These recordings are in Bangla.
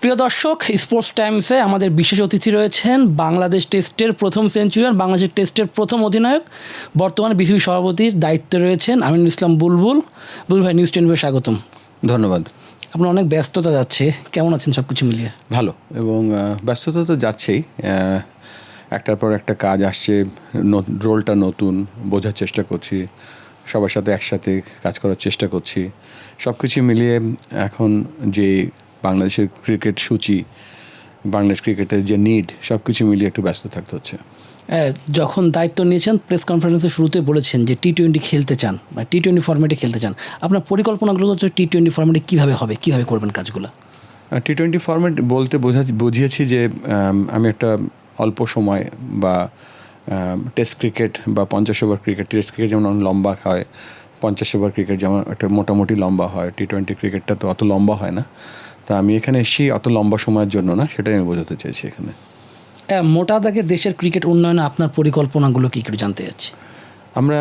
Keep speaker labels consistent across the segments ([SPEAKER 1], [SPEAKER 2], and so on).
[SPEAKER 1] প্রিয় দর্শক, স্পোর্টস টাইমসে আমাদের বিশেষ অতিথি রয়েছেন বাংলাদেশ টেস্টের প্রথম সেঞ্চুরিয়ান, বাংলাদেশ টেস্টের প্রথম অধিনায়ক, বর্তমানে বিসিবি সভাপতির দায়িত্বে রয়েছেন আমিনুল ইসলাম বুলবুল। বুলবুল ভাই, নিউজ 10 স্বাগতম।
[SPEAKER 2] ধন্যবাদ।
[SPEAKER 1] আপনার অনেক ব্যস্ততা যাচ্ছে, কেমন আছেন সব কিছু মিলিয়ে?
[SPEAKER 2] ভালো, এবং ব্যস্ততা তো যাচ্ছেই, একটার পর একটা কাজ আসছে, রোলটা নতুন, বোঝার চেষ্টা করছি, সবার সাথে একসাথে কাজ করার চেষ্টা করছি। সব কিছু মিলিয়ে এখন যে বাংলাদেশের ক্রিকেট সূচি, বাংলাদেশ ক্রিকেটের যে নিড, সব কিছু মিলিয়ে একটু ব্যস্ত থাকতে হচ্ছে।
[SPEAKER 1] যখন দায়িত্ব নিয়েছেন প্রেস কনফারেন্সের শুরুতে বলেছেন যে T20 খেলতে চান বা T20 ফরম্যাটে খেলতে চান। আপনার পরিকল্পনাগুলো হচ্ছে T20 ফরম্যাটে কীভাবে হবে, কীভাবে করবেন কাজগুলো?
[SPEAKER 2] T20 ফরম্যাট বলতে বুঝিয়েছি যে আমি একটা অল্প সময় বা টেস্ট ক্রিকেট বা 50 ওভার ক্রিকেট, টেস্ট ক্রিকেট যেমন লম্বা হয়, 50 ওভার ক্রিকেট যেমন একটা মোটামুটি লম্বা হয়, T20 ক্রিকেটটা তো অত লম্বা হয় না। তা আমি এখানে এসেছি অত লম্বা সময়ের জন্য না, সেটাই আমি বোঝাতে চাইছি এখানে।
[SPEAKER 1] মোটা দাগে দেশের ক্রিকেট উন্নয়নে আপনার পরিকল্পনাগুলো কী একটু জানতে চাচ্ছি।
[SPEAKER 2] আমরা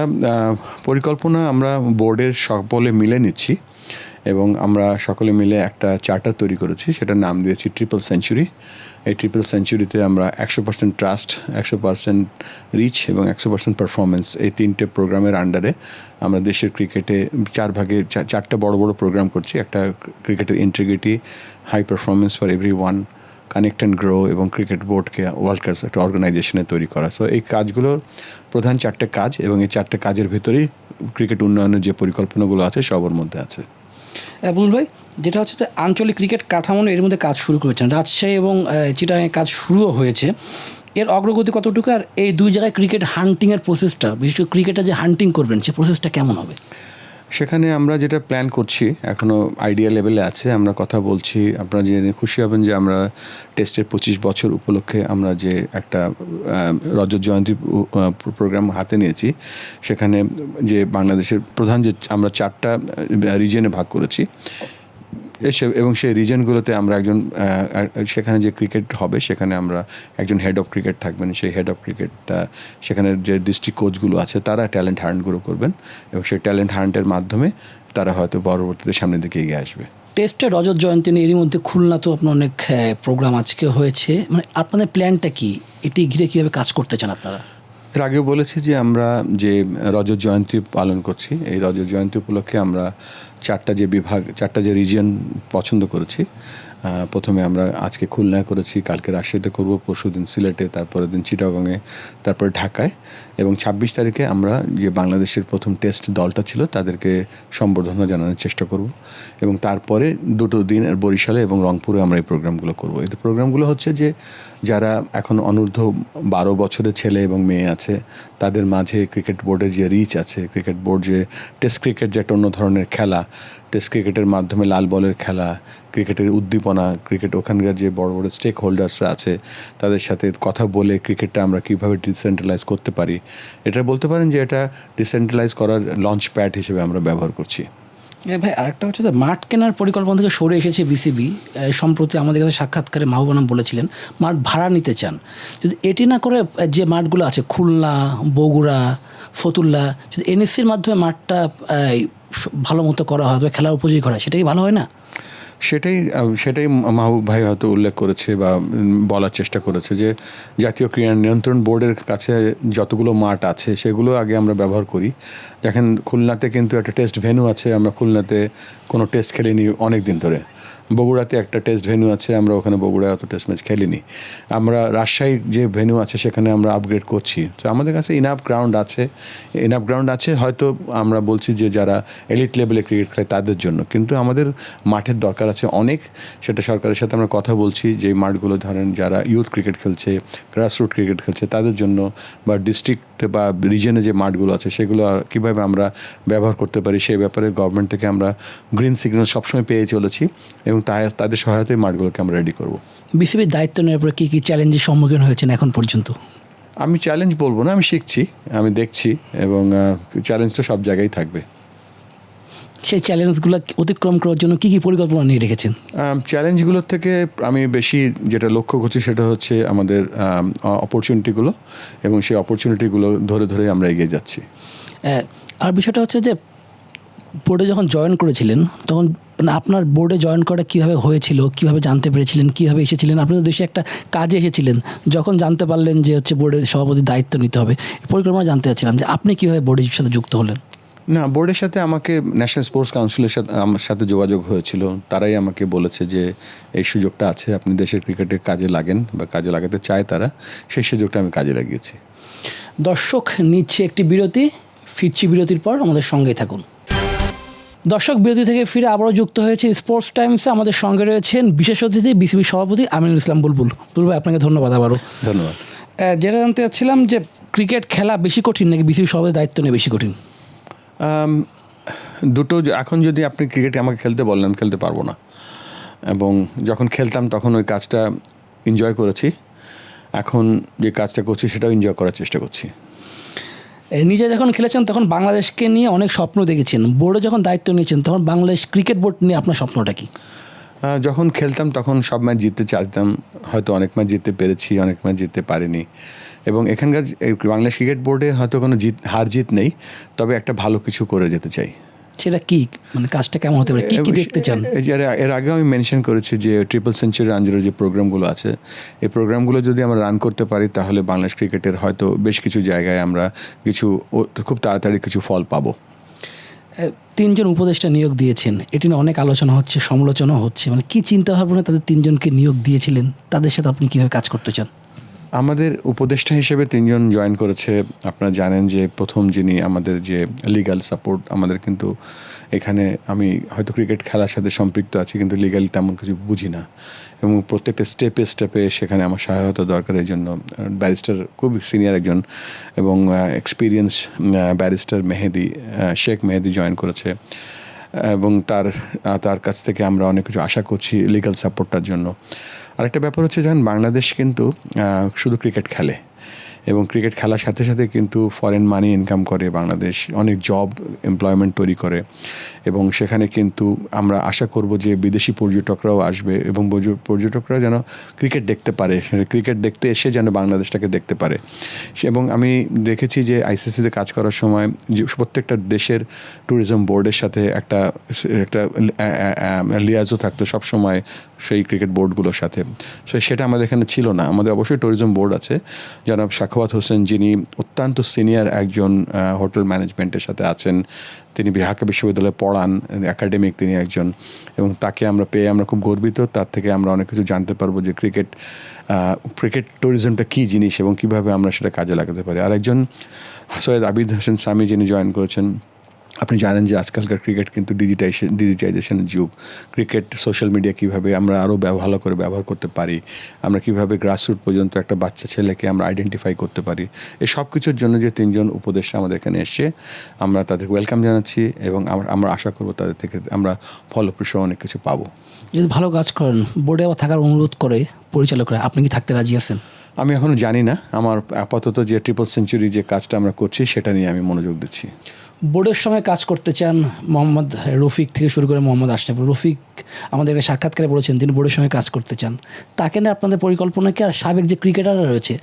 [SPEAKER 2] পরিকল্পনা আমরা বোর্ডের সকলে মিলে নিচ্ছি, এবং আমরা সকলে মিলে একটা চার্টার তৈরি করেছি, সেটার নাম দিয়েছি ট্রিপল সেঞ্চুরি। এই ট্রিপল সেঞ্চুরিতে আমরা 100% ট্রাস্ট, 100% রিচ এবং 100% পারফরমেন্স, এই তিনটে প্রোগ্রামের আন্ডারে আমরা দেশের ক্রিকেটে চারটা বড় বড় প্রোগ্রাম করছি। একটা ক্রিকেটের integrity, high performance for everyone, connect and grow, এবং ক্রিকেট বোর্ডকে ওয়ার্ল্ড ক্লাস একটা অর্গানাইজেশনে তৈরি করা। সো এই কাজগুলোর প্রধান চারটে কাজ, এবং এই চারটে কাজের ভিতরেই ক্রিকেট উন্নয়নের যে পরিকল্পনাগুলো আছে সবার মধ্যে আছে।
[SPEAKER 1] বুলবুল ভাই, যেটা হচ্ছে যে আঞ্চলিক ক্রিকেট কাঠামো এর মধ্যে কাজ শুরু করেছেন, রাজশাহী এবং চিটাগাংয়ে কাজ শুরুও হয়েছে। এর অগ্রগতি কতটুকু, আর এই দুই জায়গায় ক্রিকেট হান্টিংয়ের প্রসেসটা, বিশেষ করে ক্রিকেটার যে হান্টিং করবেন সে প্রসেসটা কেমন হবে?
[SPEAKER 2] সেখানে আমরা যেটা প্ল্যান করছি এখনও আইডিয়া লেভেলে আছে, আমরা কথা বলছি। আপনারা জেনে খুশি হবেন যে আমরা টেস্টের 25 বছর উপলক্ষে আমরা যে একটা রজত জয়ন্তী প্রোগ্রাম হাতে নিয়েছি, সেখানে যে বাংলাদেশের প্রধান যে আমরা 4টা রিজনে ভাগ করেছি এবং সেই রিজনগুলোতে আমরা একজন, সেখানে যে ক্রিকেট হবে সেখানে আমরা একজন হেড অফ ক্রিকেট থাকবেন। সেই হেড অফ ক্রিকেটটা সেখানে যে ডিস্ট্রিক্ট কোচগুলো আছে তারা ট্যালেন্ট হান্টগুলো করবেন, এবং সেই ট্যালেন্ট হান্টের মাধ্যমে তারা হয়তো পরবর্তীতে সামনের দিকে এগিয়ে আসবে।
[SPEAKER 1] টেস্টে রজত জয়ন্তী নিয়ে এরই মধ্যে খুলনা তো আপনার অনেক প্রোগ্রাম আজকে হয়েছে, মানে আপনাদের প্ল্যানটা কি, এটি ঘিরে কীভাবে কাজ করতে চান আপনারা?
[SPEAKER 2] এর আগেও বলেছি যে আমরা যে রজত জয়ন্তী পালন করছি, এই রজত জয়ন্তী উপলক্ষে আমরা 4টা যে বিভাগ, 4টা যে রিজিয়ন পছন্দ করেছি। প্রথমে আমরা আজকে খুলনায় করেছি, কালকে রাজশাহীতে করব, পরশু দিন সিলেটে, তারপরের দিন চিটাগংয়ে, তারপরে ঢাকায়, এবং 26 তারিখে আমরা যে বাংলাদেশের প্রথম টেস্ট দলটা ছিল তাদেরকে সম্বর্ধনা জানানোর চেষ্টা করব, এবং তারপরে 2 দিন বরিশালে এবং রংপুরে আমরা এই প্রোগ্রামগুলো করব। এই প্রোগ্রামগুলো হচ্ছে যে যারা এখন অনূর্ধ্ব 12 বছরের ছেলে এবং মেয়ে আছে তাদের মাঝে ক্রিকেট বোর্ডের যে রিচ আছে, ক্রিকেট বোর্ড যে টেস্ট ক্রিকেট যে একটা অন্য ধরনের খেলা, টেস্ট ক্রিকেটের মাধ্যমে লাল বলের খেলা, ক্রিকেটের উদ্দীপনা, ক্রিকেট ওখানকার যে বড় বড় স্টেক হোল্ডার্সরা আছে তাদের সাথে কথা বলে ক্রিকেটটা আমরা কীভাবে ডিসেন্ট্রালাইজ করতে পারি, এটা বলতে পারেন যে এটা ডিসেন্ট্রালাইজ করার লঞ্চ প্যাড হিসেবে আমরা ব্যবহার করছি।
[SPEAKER 1] ভাই, আরেকটা হচ্ছে মাঠ কেনার পরিকল্পনা থেকে সরে এসেছে বিসিবি। সম্প্রতি আমাদের কাছে সাক্ষাৎকারে মাহবুব বলেছিলেন মাঠ ভাড়া নিতে চান। যদি এটি না করে যে মাঠগুলো আছে খুলনা, বগুড়া, ফতুল্লা, যদি এনএসসির মাধ্যমে মাঠটা ভালো মতো করা হয়, খেলার উপযোগী করা হয়, সেটাই ভালো হয় না?
[SPEAKER 2] সেটাই মাহবুব ভাই হয়তো উল্লেখ করেছে বা বলার চেষ্টা করেছে যে জাতীয় ক্রীড়া নিয়ন্ত্রণ বোর্ডের কাছে যতগুলো মাঠ আছে সেগুলো আগে আমরা ব্যবহার করি। দেখেন খুলনাতে কিন্তু একটা টেস্ট ভেন্যু আছে, আমরা খুলনাতে কোনো টেস্ট খেলিনি অনেক দিন ধরে। বগুড়াতে একটা টেস্ট ভেন্যু আছে, আমরা ওখানে বগুড়ায় অত টেস্ট ম্যাচ খেলিনি। আমরা রাজশাহী যে ভেন্যু আছে সেখানে আমরা আপগ্রেড করছি। তো আমাদের কাছে ইনাফ গ্রাউন্ড আছে হয়তো আমরা বলছি যে যারা এলিট লেভেলে ক্রিকেট খেলে তাদের জন্য, কিন্তু আমাদের মাঠের দরকার আছে অনেক। সেটা সরকারের সাথে আমরা কথা বলছি যে মাঠগুলো ধরেন যারা ইউথ ক্রিকেট খেলছে, গ্রাসরুট ক্রিকেট খেলছে তাদের জন্য, বা ডিস্ট্রিক্ট বা রিজনে যে মাঠগুলো আছে সেগুলো কীভাবে আমরা ব্যবহার করতে পারি সেই ব্যাপারে গভর্নমেন্ট থেকে আমরা গ্রিন সিগন্যাল সবসময় পেয়ে চলেছি, এবং তাদের সহায়তায় মাঠগুলোকে আমরা রেডি করব।
[SPEAKER 1] বিসিবির দায়িত্ব নেওয়ার পরে কী কী চ্যালেঞ্জের সম্মুখীন হয়েছেন এখন পর্যন্ত?
[SPEAKER 2] আমি চ্যালেঞ্জ বলবো না, আমি শিখছি, আমি দেখছি, এবং চ্যালেঞ্জ তো সব জায়গায় থাকবে।
[SPEAKER 1] সেই চ্যালেঞ্জগুলো অতিক্রম করার জন্য কী কী পরিকল্পনা নিয়ে রেখেছেন?
[SPEAKER 2] চ্যালেঞ্জগুলোর থেকে আমি বেশি যেটা লক্ষ্য করছি সেটা হচ্ছে আমাদের অপরচুনিটিগুলো, এবং সেই অপরচুনিটিগুলো ধরে ধরে আমরা এগিয়ে যাচ্ছি।
[SPEAKER 1] আর বিষয়টা হচ্ছে যে বোর্ডে যখন জয়েন করেছিলেন তখন মানে আপনার বোর্ডে জয়েন করা কীভাবে হয়েছিল, কীভাবে জানতে পেরেছিলেন, কীভাবে এসেছিলেন? আপনি তো দেশে একটা কাজে এসেছিলেন, যখন জানতে পারলেন যে হচ্ছে বোর্ডের সভাপতির দায়িত্ব নিতে হবে, পরিকল্পনা জানতে চাচ্ছিলাম যে আপনি কীভাবে বোর্ডের সাথে যুক্ত হলেন?
[SPEAKER 2] না, বোর্ডের সাথে আমাকে ন্যাশনাল স্পোর্টস কাউন্সিলের সাথে আমার সাথে যোগাযোগ হয়েছিল। তারাই আমাকে বলেছে যে এই সুযোগটা আছে, আপনি দেশের ক্রিকেটে কাজে লাগেন বা কাজে লাগাতে চায় তারা, সেই সুযোগটা আমি কাজে লাগিয়েছি।
[SPEAKER 1] দর্শক নিচ্ছে একটি বিরতি, ফিরছি বিরতির পর, আমাদের সঙ্গেই থাকুন। দর্শক বিরতি থেকে ফিরে আবারও যুক্ত হয়েছে স্পোর্টস টাইমসে। আমাদের সঙ্গে রয়েছেন বিশেষ অতিথি বিসিবি সভাপতি আমিনুল ইসলাম বুলবুল। বুলবুল ভাই, আপনাকে ধন্যবাদ আবারও।
[SPEAKER 2] ধন্যবাদ।
[SPEAKER 1] যেটা জানতে চাচ্ছিলাম যে ক্রিকেট খেলা বেশি কঠিন নাকি বিসিবি সভাপতির দায়িত্ব নিয়ে বেশি কঠিন?
[SPEAKER 2] দুটো, এখন যদি আপনি ক্রিকেটে আমাকে খেলতে বললেন আমি খেলতে পারবো না, এবং যখন খেলতাম তখন ওই কাজটা এনজয় করেছি, এখন যে কাজটা করছি সেটাও এনজয় করার চেষ্টা করছি।
[SPEAKER 1] নিজে যখন খেলেছেন তখন বাংলাদেশকে নিয়ে অনেক স্বপ্ন দেখেছেন, বোর্ডে যখন দায়িত্ব নিয়েছেন তখন বাংলাদেশ ক্রিকেট বোর্ড নিয়ে আপনার স্বপ্নটা কি?
[SPEAKER 2] যখন খেলতাম তখন সব ম্যাচ জিততে চাইতাম, হয়তো অনেক ম্যাচ জিততে পেরেছি, অনেক ম্যাচ জিততে পারিনি, এবং এখানকার বাংলাদেশ ক্রিকেট বোর্ডে হয়তো কোনো হার জিত নেই, তবে একটা ভালো কিছু করে যেতে চাই।
[SPEAKER 1] সেটা কি, মানে কাজটা কেমন হতে পারে, কি দেখতে চান?
[SPEAKER 2] এর আগেও আমি মেনশন করেছি যে ট্রিপল সেঞ্চুরি আঞ্জুরের যে প্রোগ্রামগুলো আছে, এই প্রোগ্রামগুলো যদি আমরা রান করতে পারি তাহলে বাংলাদেশ ক্রিকেটের হয়তো বেশ কিছু জায়গায় আমরা খুব তাড়াতাড়ি কিছু ফল পাবো।
[SPEAKER 1] 3 জন উপদেষ্টা নিয়োগ দিয়েছেন, এটি নিয়ে অনেক আলোচনা হচ্ছে, সমালোচনা হচ্ছে, মানে কি চিন্তা ভাবনা তাদের 3 জনকে নিয়োগ দিয়েছিলেন, তাদের সাথে আপনি কীভাবে কাজ করতে চান?
[SPEAKER 2] আমাদের উপদেষ্টা হিসেবে 3 জন জয়েন করেছে। আপনারা জানেন যে প্রথম যিনি আমাদের যে লিগ্যাল সাপোর্ট, আমাদের কিন্তু এখানে আমি হয়তো ক্রিকেট খেলার সাথে সম্পৃক্ত আছি কিন্তু লিগ্যালি তেমন কিছু বুঝি না, এবং প্রত্যেকটা স্টেপে সেখানে আমার সহায়তা দরকার। এই জন্য ব্যারিস্টার, খুব সিনিয়র একজন এবং experience barrister Sheikh Mehedi join করেছে, এবং তার কাছ থেকে আমরা অনেক কিছু আশা করছি লিগ্যাল সাপোর্টটার জন্য। আরেকটা ব্যাপার হচ্ছে, যখন বাংলাদেশ কিন্তু শুধু ক্রিকেট খেলে এবং ক্রিকেট খেলার সাথে সাথে কিন্তু ফরেন মানি ইনকাম করে, বাংলাদেশ অনেক জব এমপ্লয়মেন্ট তৈরি করে, এবং সেখানে কিন্তু আমরা আশা করব যে বিদেশি পর্যটকরাও আসবে এবং পর্যটকরা যেন ক্রিকেট দেখতে পারে, ক্রিকেট দেখতে এসে যেন বাংলাদেশটাকে দেখতে পারে। এবং আমি দেখেছি যে আইসিসিতে কাজ করার সময় যে প্রত্যেকটা দেশের ট্যুরিজম বোর্ডের সাথে একটা লিয়াজও থাকতো সবসময় সেই ক্রিকেট বোর্ডগুলোর সাথে। সেটা আমাদের এখানে ছিল না। আমাদের অবশ্যই ট্যুরিজম বোর্ড আছে, জনাব সাখাওয়াত হোসেন, যিনি অত্যন্ত সিনিয়র একজন হোটেল ম্যানেজমেন্টের সাথে আছেন, তিনি ঢাকা বিশ্ববিদ্যালয়ে পড়ান, একাডেমিক তিনি একজন, এবং তাকে আমরা পেয়ে আমরা খুব গর্বিত। তার থেকে আমরা অনেক কিছু জানতে পারবো যে ক্রিকেট ট্যুরিজমটা কী জিনিস এবং কীভাবে আমরা সেটা কাজে লাগাতে পারি। আর একজন সৈয়দ আবিদ হোসেন সামি, যিনি জয়েন করেছেন। আপনি জানেন যে আজকালকার ক্রিকেট কিন্তু ডিজিটাইজেশনের যুগ। ক্রিকেট সোশ্যাল মিডিয়া কীভাবে আমরা আরও ভালো করে ব্যবহার করতে পারি, আমরা কীভাবে গ্রাসরুট পর্যন্ত একটা বাচ্চা ছেলেকে আমরা আইডেন্টিফাই করতে পারি, এই সব কিছুর জন্য যে 3 জন উপদেষ্টা আমাদের এখানে এসে আমরা তাদের ওয়েলকাম জানাচ্ছি, এবং আমরা আশা করব তাদের থেকে আমরা ফলপ্রসূ অনেক কিছু পাবো।
[SPEAKER 1] যদি ভালো কাজ করেন, বোর্ডে আবার থাকার অনুরোধ করে পরিচালকরা, আপনি কি থাকতে রাজি আছেন?
[SPEAKER 2] আমি এখনও জানি না, আমার আপাতত যে ট্রিপল সেঞ্চুরি যে কাজটা আমরা করছি সেটা নিয়ে আমি মনোযোগ দিচ্ছি।
[SPEAKER 1] বোর্ডের সঙ্গে কাজ করতে চান মোহাম্মদ রফিক থেকে শুরু করে মোহাম্মদ আশরাফুল। রফিক আমাদের একটা সাক্ষাৎকারে বলেছেন তিনি বোর্ডের সঙ্গে কাজ করতে চান, তাকে নিয়ে আপনাদের পরিকল্পনা কি? আর সাবেক যে ক্রিকেটাররা রয়েছে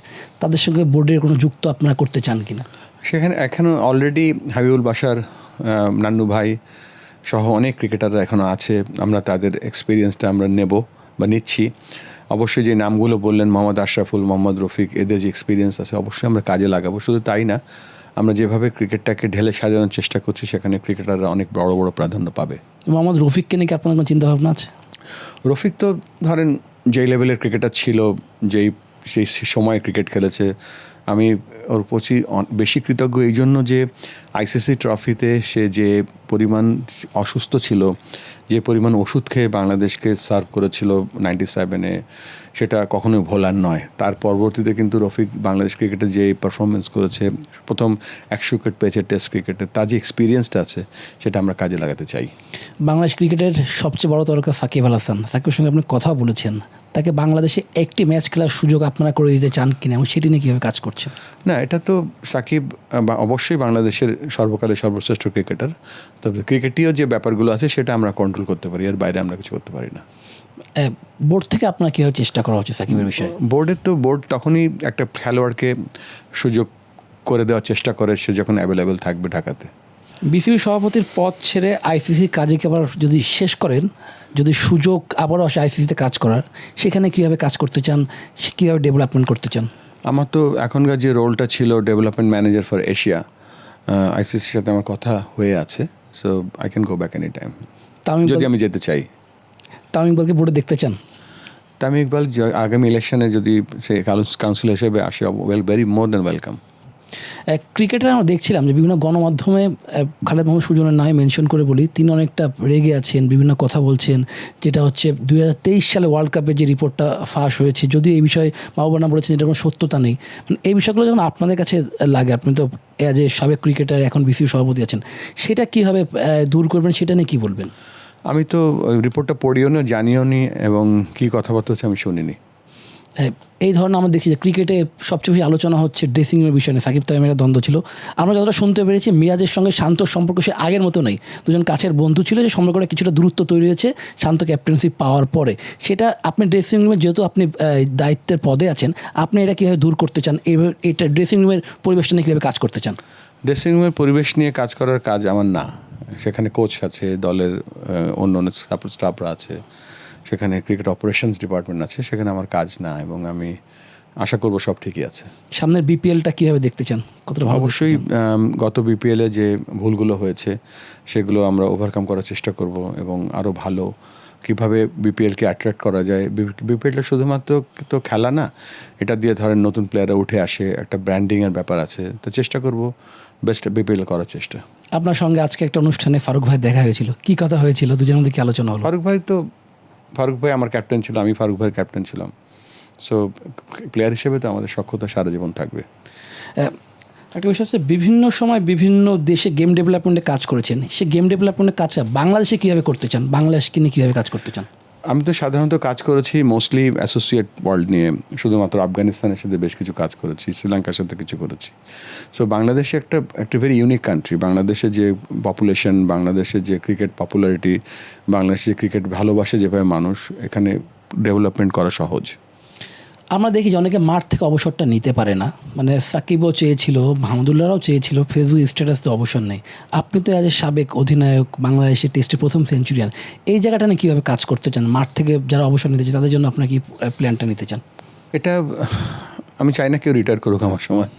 [SPEAKER 1] তাদের সঙ্গে বোর্ডের কোনো যুক্ত আপনারা করতে চান কিনা?
[SPEAKER 2] সেখানে এখনও অলরেডি হাবিবুল বাশার, নান্নু ভাই সহ অনেক ক্রিকেটাররা এখনও আছে, আমরা তাদের এক্সপিরিয়েন্সটা আমরা নেব বা নিচ্ছি। অবশ্যই যে নামগুলো বললেন, মোহাম্মদ আশরাফুল, মোহাম্মদ রফিক, এদের যে এক্সপিরিয়েন্স আছে অবশ্যই আমরা কাজে লাগাবো। শুধু তাই না, আমরা যেভাবে ক্রিকেটটাকে ঢেলে সাজানোর চেষ্টা করছি সেখানে ক্রিকেটাররা অনেক বড় বড় প্রাধান্য পাবে।
[SPEAKER 1] মোহাম্মদ রফিককে নিয়ে কি আপনার কোনো চিন্তাভাবনা আছে?
[SPEAKER 2] রফিক তো ধরেন যেই লেভেলের ক্রিকেটার ছিল, সেই সময় ক্রিকেট খেলেছে, আমি ওর প্রতি বেশি কৃতজ্ঞ এই জন্য যে আইসিসি ট্রফিতে সে যে পরিমাণ অসুস্থ ছিল, যে পরিমাণ ওষুধ খেয়ে বাংলাদেশকে সার্ভ করেছিল 97-এ, সেটা কখনোই ভোলার নয়। তার পরবর্তীতে কিন্তু রফিক বাংলাদেশ ক্রিকেটে যে পারফরমেন্স করেছে, প্রথম 100 উইকেট পেয়েছে টেস্ট ক্রিকেটে, তার যে এক্সপিরিয়েন্সটা আছে সেটা আমরা কাজে লাগাতে চাই।
[SPEAKER 1] বাংলাদেশ ক্রিকেটের সবচেয়ে বড় তারকা সাকিব আল হাসান, সাকিবের সঙ্গে আপনি কথা বলেছেন, তাকে বাংলাদেশে একটি ম্যাচ খেলার সুযোগ আপনারা করে দিতে চান কিনা এবং সেটি নিয়ে কীভাবে কাজ করছেন?
[SPEAKER 2] না, এটা তো সাকিব অবশ্যই বাংলাদেশের সর্বকালের সর্বশ্রেষ্ঠ ক্রিকেটার, তবে ক্রিকেটীয় যে ব্যাপারগুলো আছে সেটা আমরা কন্ট্রোল করতে পারি, এর বাইরে আমরা কিছু করতে পারি না।
[SPEAKER 1] বোর্ড থেকে আপনার কীভাবে চেষ্টা করা হচ্ছে সাকিবের বিষয়ে?
[SPEAKER 2] বোর্ড তখনই একটা খেলোয়াড়কে সুযোগ করে দেওয়ার চেষ্টা করে সে যখন অ্যাভেলেবেল থাকবে ঢাকাতে।
[SPEAKER 1] বিসিবি সভাপতির পদ ছেড়ে আইসিসির কাজে কি আবার যদি শেষ করেন, যদি সুযোগ আবারও আসে আইসিসিতে কাজ করার, সেখানে কীভাবে কাজ করতে চান, কীভাবে ডেভেলপমেন্ট করতে চান?
[SPEAKER 2] আমার তো এখনকার যে রোলটা ছিল ডেভেলপমেন্ট ম্যানেজার ফর এশিয়া, আইসিসির সাথে আমার কথা হয়ে আছে, so I can go back any time যদি আমি যেতে চাই।
[SPEAKER 1] তামিম ইকবালকে বোর্ডে দেখতে চান?
[SPEAKER 2] তামিম ইকবাল আগামী ইলেকশনে যদি সে কাউন্সিল হিসেবে আসে, very more than welcome.
[SPEAKER 1] Cricketer আমরা দেখছিলাম যে বিভিন্ন গণমাধ্যমে খালেদ মোহাম্মদ সুজনের নামে মেনশন করে বলি, তিনি অনেকটা রেগে আছেন, বিভিন্ন কথা বলছেন, যেটা হচ্ছে 2023 সালে ওয়ার্ল্ড কাপে যে রিপোর্টটা ফাঁস হয়েছে, যদিও এই বিষয়ে মাহবুবানা বলেছেন এটা কোনো সত্যতা নেই। মানে এই বিষয়গুলো যখন আপনাদের কাছে লাগে, আপনি তো এজ এ সাবেক ক্রিকেটার, এখন বিসিবি সভাপতি আছেন, সেটা কীভাবে দূর করবেন, সেটা নিয়ে কী বলবেন?
[SPEAKER 2] আমি তো রিপোর্টটা পড়িও না, জানিও নি, এবং কী কথাবার্তা হচ্ছে আমি শুনিনি।
[SPEAKER 1] এই ধরনের আমরা দেখি যে ক্রিকেটে সবচেয়ে বেশি আলোচনা হচ্ছে ড্রেসিংয়ের বিষয় নিয়ে। সাকিব তামিমের দ্বন্দ্ব ছিল, আমরা যতটা শুনতে পেরেছি মিরাজের সঙ্গে শান্তর সম্পর্ক সে আগের মতো নেই, দুজন কাছের বন্ধু ছিল, যে সম্পর্কটা কিছুটা দূরত্ব তৈরি হয়েছে শান্ত ক্যাপ্টেন্সি পাওয়ার পরে। সেটা আপনি ড্রেসিং রুমে, যেহেতু আপনি দায়িত্বের পদে আছেন, আপনি এটা কীভাবে দূর করতে চান, এটা ড্রেসিং রুমের পরিবেশটা নিয়ে কীভাবে কাজ করতে চান?
[SPEAKER 2] ড্রেসিং রুমের পরিবেশ নিয়ে কাজ করার কাজ আমার না। সেখানে কোচ আছে, দলের অন্য অন্য স্টাফরা আছে, সেখানে ক্রিকেট অপারেশনস ডিপার্টমেন্ট আছে, সেখানে আমার কাজ না, এবং আমি আশা করব সব ঠিকই আছে।
[SPEAKER 1] সামনের বিপিএলটা কীভাবে দেখতে চান? কতটা ভালো?
[SPEAKER 2] অবশ্যই গত বিপিএলে যে ভুলগুলো হয়েছে সেগুলো আমরা ওভারকাম করার চেষ্টা করব, এবং আরও ভালো কীভাবে বিপিএলকে অ্যাট্রাক্ট করা যায়। বিপিএলটা শুধুমাত্র তো খেলা না, এটা দিয়ে ধরেন নতুন প্লেয়াররা উঠে আসে, একটা ব্র্যান্ডিংয়ের ব্যাপার আছে, তো চেষ্টা করব বেস্ট বিপিএল করার চেষ্টা।
[SPEAKER 1] আপনার সঙ্গে আজকে একটা অনুষ্ঠানে ফারুক ভাই দেখা হয়েছিল, কী কথা হয়েছিল, দুজনের মধ্যে কী আলোচনা হলো?
[SPEAKER 2] ফারুক ভাই আমার ক্যাপ্টেন ছিল, আমি ফারুক ভাইয়ের ক্যাপ্টেন ছিলাম, সো প্লেয়ার হিসেবে তো আমাদের সখ্যতা সারা জীবন থাকবে।
[SPEAKER 1] একটা বিষয় হচ্ছে, বিভিন্ন সময় বিভিন্ন দেশে গেম ডেভেলপমেন্টে কাজ করেছেন, সে গেম ডেভেলপমেন্টের কাজটা বাংলাদেশে কীভাবে করতে চান, বাংলাদেশকে নিয়ে কীভাবে কাজ করতে চান?
[SPEAKER 2] আমি তো সাধারণত কাজ করেছি মোস্টলি অ্যাসোসিয়েট ওয়ার্ল্ড নিয়ে, শুধুমাত্র আফগানিস্তানের সাথে বেশ কিছু কাজ করেছি, শ্রীলঙ্কার সাথে কিছু করেছি। সো বাংলাদেশে একটা ভেরি ইউনিক কান্ট্রি। বাংলাদেশে যে পপুলেশন, বাংলাদেশে যে ক্রিকেট পপুলারিটি, বাংলাদেশে ক্রিকেট ভালোবাসে যেভাবে মানুষ, এখানে ডেভেলপমেন্ট করা সহজ।
[SPEAKER 1] আমরা দেখি যে অনেকে মাঠ থেকে অবসরটা নিতে পারে না, মানে সাকিবও চেয়েছিল, মাহমুদুল্লাহরাও চেয়েছিল, ফেসবুক স্ট্যাটাস তো অবসর নেই। আপনি তো এজ এ সাবেক অধিনায়ক, বাংলাদেশের টেস্টে প্রথম সেঞ্চুরিয়ান, এই জায়গাটা নিয়ে কীভাবে কাজ করতে চান? মাঠ থেকে যারা অবসর নিতে চান তাদের জন্য আপনার কি প্ল্যানটা নিতে চান?
[SPEAKER 2] এটা আমি চাই না কেউ রিটায়ার করুক আমার সময়,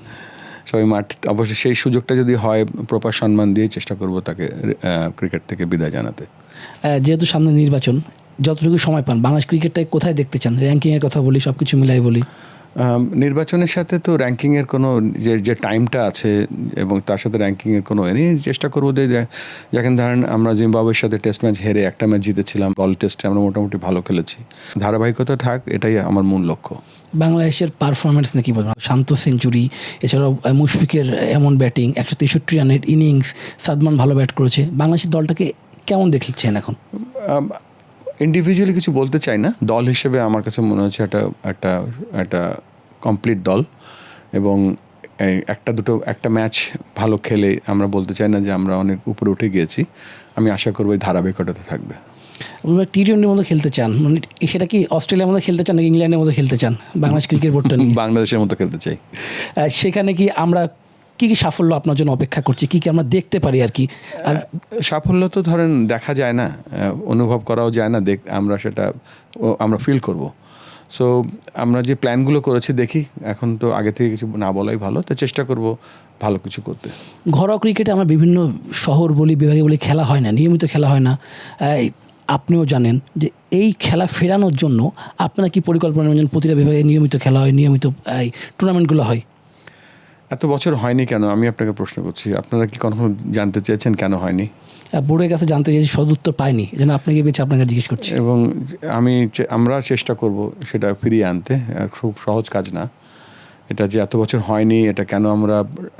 [SPEAKER 2] সবাই মাঠ, অবশ্যই সেই সুযোগটা যদি হয় প্রপার সম্মান দিয়ে চেষ্টা করব তাকে ক্রিকেট থেকে বিদায় জানাতে।
[SPEAKER 1] যেহেতু সামনে নির্বাচন, যতটুকু সময় পান বাংলাদেশ ক্রিকেটটাকে কোথায় দেখতে চান? র্যাঙ্কিংয়ের কথা বলি, সব কিছু মিলাই বলি।
[SPEAKER 2] নির্বাচনের সাথে তো র্যাঙ্কিংয়ের কোনো যে টাইমটা আছে, এবং তার সাথে র্যাঙ্কিংয়ের কোনো চেষ্টা করবো যে যেখানে ধরেন আমরা জিম্বাবুয়ের সাথে টেস্ট ম্যাচ হেরে একটা ম্যাচ জিতেছিলাম, বল টেস্টে আমরা মোটামুটি ভালো খেলেছি, ধারাবাহিকতা থাক, এটাই আমার মূল লক্ষ্য।
[SPEAKER 1] বাংলাদেশের পারফরমেন্স নাকি বলবেন? শান্ত সেঞ্চুরি, এছাড়াও মুশফিকের এমন ব্যাটিং, 163 রানের ইনিংস, সাদমান ভালো ব্যাট করেছে, বাংলাদেশের দলটাকে কেমন দেখছেন এখন?
[SPEAKER 2] ইন্ডিভিজুয়ালি কিছু বলতে চাই না, দল হিসেবে আমার কাছে মনে হচ্ছে একটা কমপ্লিট দল, এবং একটা ম্যাচ ভালো খেলে আমরা বলতে চাই না যে আমরা অনেক উপরে উঠে গিয়েছি। আমি আশা করবো এই ধারাবাহিকতা থাকবে।
[SPEAKER 1] টি20 মধ্যে খেলতে চান, মানে সেটা কি অস্ট্রেলিয়ার মধ্যে খেলতে চান নাকি ইংল্যান্ডের মধ্যে খেলতে চান? বাংলাদেশ ক্রিকেট বোর্ডটা নিয়ে
[SPEAKER 2] বাংলাদেশের মতো খেলতে চাই।
[SPEAKER 1] সেখানে কি আমরা কী কী সাফল্য আপনার জন্য অপেক্ষা করছি, কী কী আমরা দেখতে পারি আর কি? আর
[SPEAKER 2] সাফল্য তো ধরেন দেখা যায় না, অনুভব করাও যায় না, আমরা আমরা ফিল করব। সো আমরা যে প্ল্যানগুলো করেছি দেখি, এখন তো আগে থেকে কিছু না বলাই ভালো, তো চেষ্টা করব ভালো কিছু করতে।
[SPEAKER 1] ঘরোয়া ক্রিকেটে আমরা বিভিন্ন শহর বলি, বিভাগে বলি, খেলা হয় না, নিয়মিত খেলা হয় না। আপনিও জানেন যে এই খেলা ফেরানোর জন্য আপনারা কি পরিকল্পনা নেন? প্রতিটা বিভাগে নিয়মিত খেলা হয়, নিয়মিত এই টুর্নামেন্টগুলো হয়।
[SPEAKER 2] এত বছর হয়নি কেন, আমি আপনাকে প্রশ্ন করছি, আপনারা কি কখনো জানতে চেয়েছেন কেন হয়নি?
[SPEAKER 1] বোর্ডের কাছে জানতে চেয়েছি, সদুত্তর পাইনি, যেন আপনাকে বেছে আপনাকে জিজ্ঞেস করছি।
[SPEAKER 2] এবং আমরা চেষ্টা করব সেটা ফিরিয়ে আনতে, খুব সহজ কাজ না এটা, যে এত বছর হয়নি এটা কেন আমরা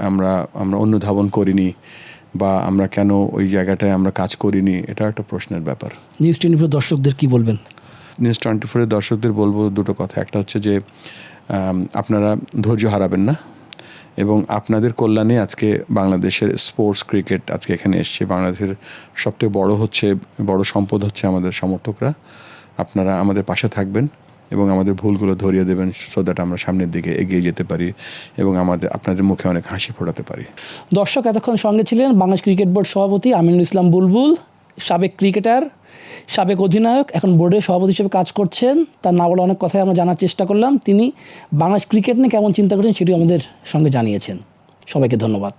[SPEAKER 2] আমরা আমরা অনুধাবন করিনি, বা আমরা কেন ওই জায়গাটায় আমরা কাজ করিনি, এটা একটা প্রশ্নের ব্যাপার।
[SPEAKER 1] নিউজ 24 দর্শকদের কি বলবেন?
[SPEAKER 2] নিউজ 24 দর্শকদের বলবো দুটো কথা। একটা হচ্ছে যে আপনারা ধৈর্য হারাবেন না, এবং আপনাদের কল্যাণে আজকে বাংলাদেশের স্পোর্টস ক্রিকেট আজকে এখানে এসছে। বাংলাদেশের সবথেকে বড় সম্পদ হচ্ছে আমাদের সমর্থকরা। আপনারা আমাদের পাশে থাকবেন এবং আমাদের ভুলগুলো ধরিয়ে দেবেন সো দ্যাট আমরা সামনের দিকে এগিয়ে যেতে পারি এবং আপনাদের মুখে অনেক হাসি ফোটাতে পারি।
[SPEAKER 1] দর্শক এতক্ষণ সঙ্গে ছিলেন বাংলাদেশ ক্রিকেট বোর্ড সভাপতি আমিনুল ইসলাম বুলবুল, সাবেক ক্রিকেটার, সাবেক অধিনায়ক, এখন বোর্ডের সভাপতি হিসেবে কাজ করছেন। তার না বলে অনেক কথাই আমরা জানার চেষ্টা করলাম। তিনি বাংলাদেশ ক্রিকেট নিয়ে কেমন চিন্তা করছেন সেটি আমাদের সঙ্গে জানিয়েছেন। সবাইকে ধন্যবাদ।